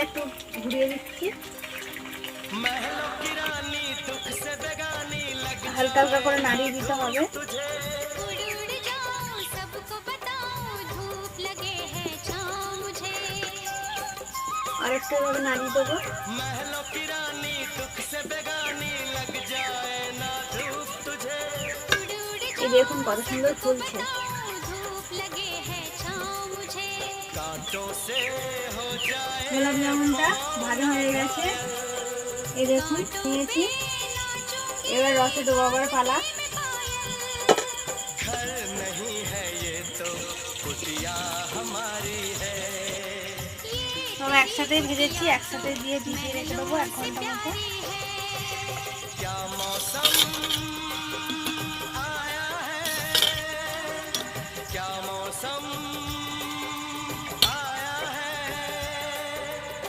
একটু ঘুরিয়ে দিচ্ছি, হালকা হালকা করে নাড়িয়ে দিতে হবে। আর একটু এভাবে নাড়িয়ে দেবো। এই দেখুন কত সুন্দর ফুলছে। গোলাপ জামুনটা ভাজা হয়ে গেছে, এই দেখুন নিয়েছি। এবার রসে ডোবাবার পালা। সব একসাথে ভেজেছি, একসাথে দিয়ে রেখে দেবো 1 ঘন্টা মতো।